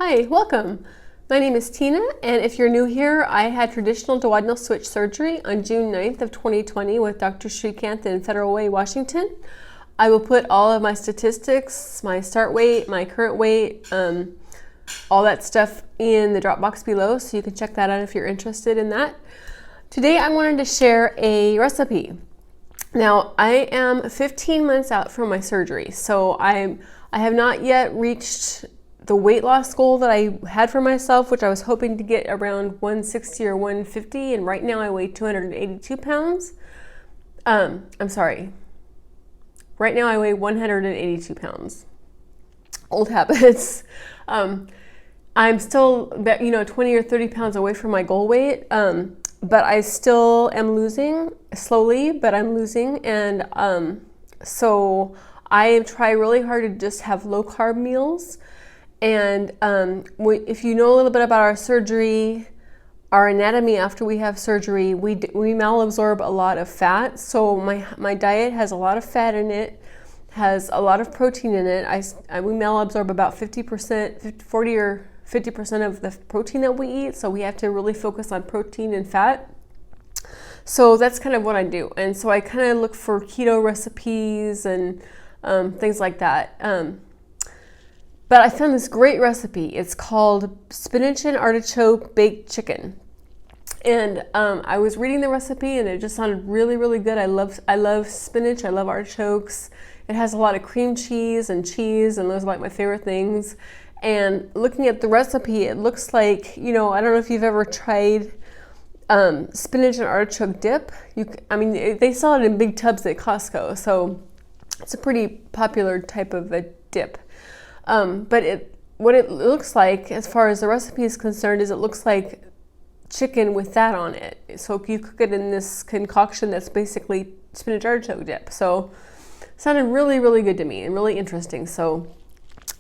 Hi, welcome. My name is Tina, and if you're new here, I had traditional duodenal switch surgery on June 9th of 2020 with Dr. Shrikant in Federal Way, Washington. I will put all of my statistics, my start weight, my current weight, all that stuff in the drop box below, so you can check that out if you're interested in that. Today I wanted to share a recipe. Now, I am 15 months out from my surgery, so I have not yet reached the weight loss goal that I had for myself, which I was hoping to get around 160 or 150, and right now I weigh 282 pounds. I'm sorry. Right now I weigh 182 pounds. Old habits. I'm still, 20 or 30 pounds away from my goal weight, but I still am losing slowly, but I'm losing, and so I try really hard to just have low carb meals. And if you know a little bit about our surgery, our anatomy after we have surgery, we malabsorb a lot of fat. So my diet has a lot of fat in it, has a lot of protein in it. We malabsorb about 50%, 40 or 50% of the protein that we eat. So we have to really focus on protein and fat. So that's kind of what I do. And so I kind of look for keto recipes and things like that. But I found this great recipe. It's called spinach and artichoke baked chicken. And I was reading the recipe and it just sounded really, really good. I love spinach. I love artichokes. It has a lot of cream cheese, and those are like my favorite things. And looking at the recipe, it looks like, I don't know if you've ever tried spinach and artichoke dip. They sell it in big tubs at Costco. So it's a pretty popular type of a dip. But what it looks like, as far as the recipe is concerned, is it looks like chicken with that on it. So you cook it in this concoction that's basically spinach artichoke dip. So it sounded really, really good to me and really interesting. So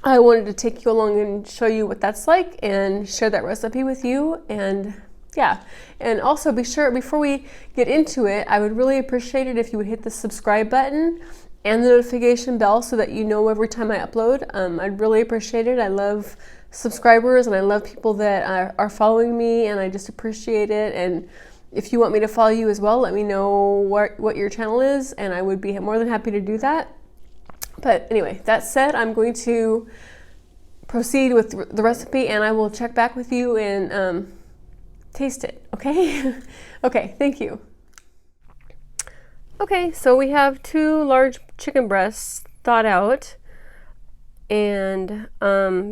I wanted to take you along and show you what that's like and share that recipe with you. And yeah, and also be sure, before we get into it, I would really appreciate it if you would hit the subscribe button and the notification bell so that you know every time I upload. I'd really appreciate it. I love subscribers and I love people that are following me, and I just appreciate it. And if you want me to follow you as well, let me know what your channel is, and I would be more than happy to do that. But anyway, that said, I'm going to proceed with the recipe, and I will check back with you and taste it, okay? Okay, thank you. Okay, so we have 2 large chicken breasts thawed out, and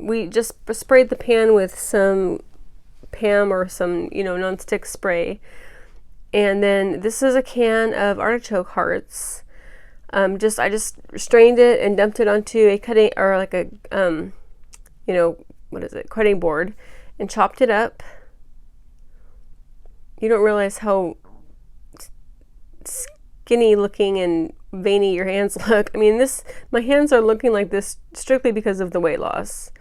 we just sprayed the pan with some Pam or some, nonstick spray. And then this is a can of artichoke hearts. I just strained it and dumped it onto a cutting, or like a, cutting board, and chopped it up. You don't realize how skinny looking and veiny your hands look. My hands are looking like this strictly because of the weight loss,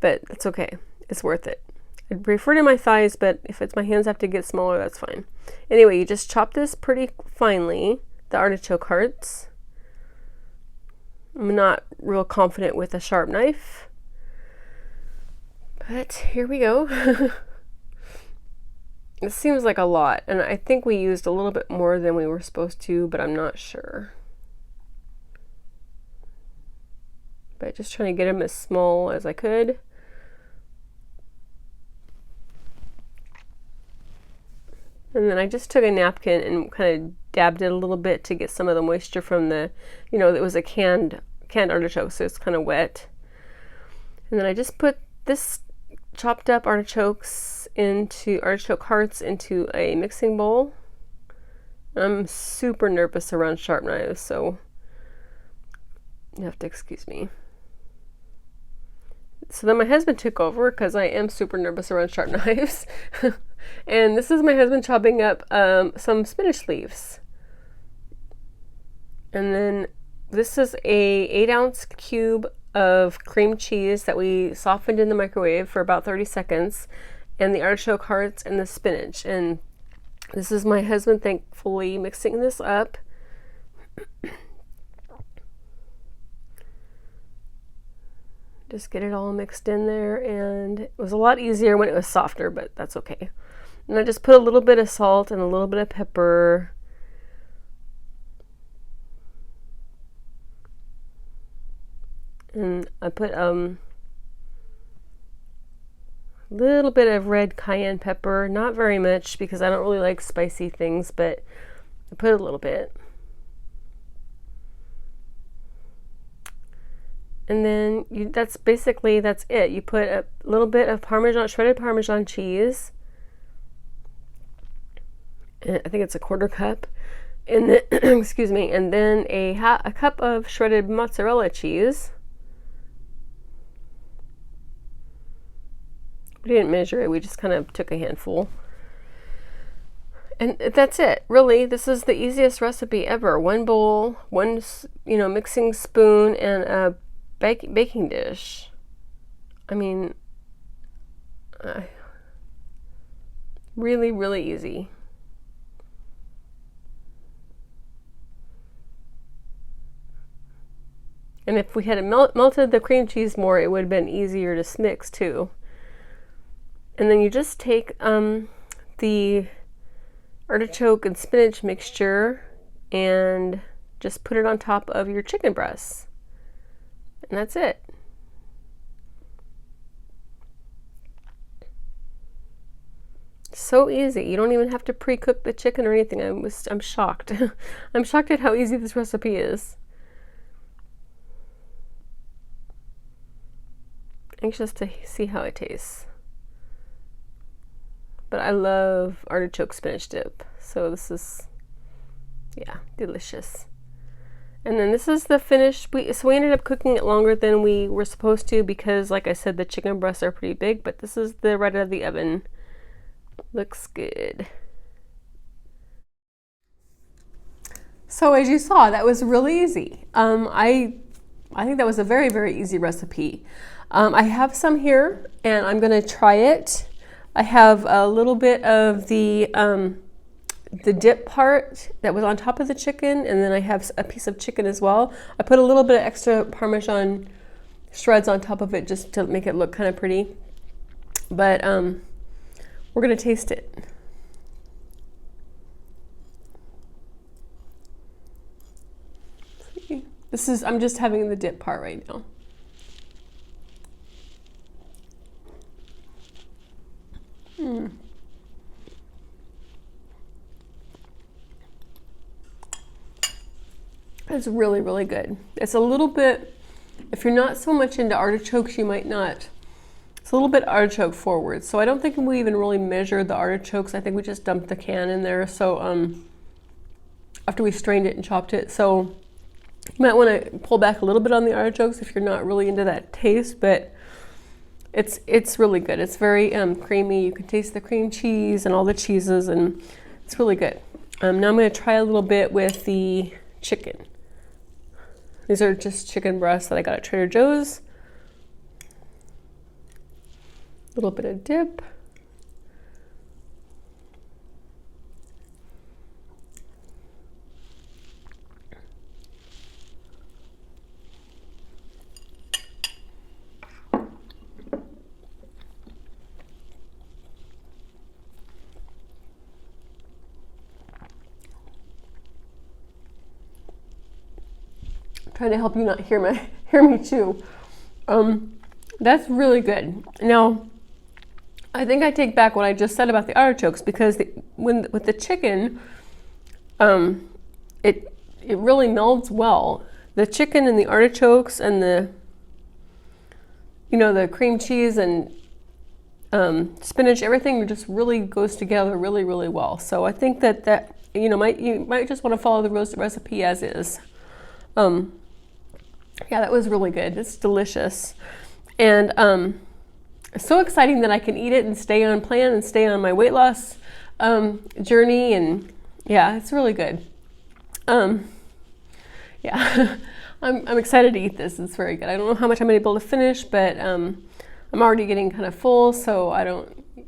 but it's okay. It's worth it. I'd prefer to my thighs, but if it's my hands have to get smaller, that's fine. Anyway, you just chop this pretty finely, the artichoke hearts. I'm not real confident with a sharp knife, but here we go. It seems like a lot, and I think we used a little bit more than we were supposed to, but I'm not sure. But just trying to get them as small as I could. And then I just took a napkin and kind of dabbed it a little bit to get some of the moisture from the, it was a canned artichoke, so it's kind of wet. And then I just put this chopped up artichoke hearts into a mixing bowl. I'm super nervous around sharp knives, so you have to excuse me. So then my husband took over because I am super nervous around sharp knives. And this is my husband chopping up some spinach leaves. And then this is a 8-ounce cube of cream cheese that we softened in the microwave for about 30 seconds, and the artichoke hearts and the spinach. And this is my husband thankfully mixing this up. Just get it all mixed in there, and it was a lot easier when it was softer, but that's okay. And I just put a little bit of salt and a little bit of pepper. And I put a little bit of red cayenne pepper, not very much because I don't really like spicy things, but I put a little bit. And then that's it. You put a little bit of shredded Parmesan cheese. And I think it's a 1/4 cup. And then, excuse me, and then a cup of shredded mozzarella cheese. We didn't measure it, we just kind of took a handful. And that's it. Really, this is the easiest recipe ever. One bowl, one mixing spoon, and a baking dish. I mean, really, really easy. And if we had melted the cream cheese more, it would have been easier to mix too. And then you just take the artichoke and spinach mixture and just put it on top of your chicken breasts. And that's it. So easy. You don't even have to pre-cook the chicken or anything. I'm shocked. I'm shocked at how easy this recipe is. Anxious to see how it tastes. But I love artichoke spinach dip. So this is, yeah, delicious. And then this is the finished. So we ended up cooking it longer than we were supposed to because, like I said, the chicken breasts are pretty big. But this is the right out of the oven. Looks good. So as you saw, that was really easy. I think that was a very, very easy recipe. I have some here, and I'm going to try it. I have a little bit of the dip part that was on top of the chicken, and then I have a piece of chicken as well. I put a little bit of extra Parmesan shreds on top of it just to make it look kind of pretty. But we're going to taste it. I'm just having the dip part right now. It's really, really good. It's a little bit, if you're not so much into artichokes, you might not. It's a little bit artichoke forward. So I don't think we even really measured the artichokes. I think we just dumped the can in there. So after we strained it and chopped it. So you might want to pull back a little bit on the artichokes if you're not really into that taste, but it's really good. It's very creamy. You can taste the cream cheese and all the cheeses, and it's really good. Now I'm going to try a little bit with the chicken. These are just chicken breasts that I got at Trader Joe's. A little bit of dip. Trying to help you not hear me chew. That's really good. Now, I think I take back what I just said about the artichokes, because with the chicken, it really melds well. The chicken and the artichokes and the cream cheese and spinach, everything just really goes together really, really well. So I think that you might just want to follow the roasted recipe as is. Yeah, that was really good. It's delicious. And it's so exciting that I can eat it and stay on plan and stay on my weight loss journey. And yeah, it's really good. Yeah, I'm excited to eat this. It's very good. I don't know how much I'm able to finish, but I'm already getting kind of full, so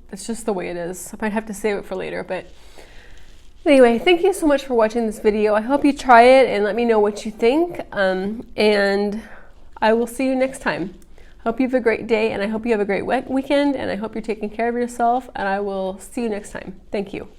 it's just the way it is. I might have to save it for later, but anyway, thank you so much for watching this video. I hope you try it and let me know what you think. And I will see you next time. Hope you have a great day, and I hope you have a great weekend, and I hope you're taking care of yourself, and I will see you next time. Thank you.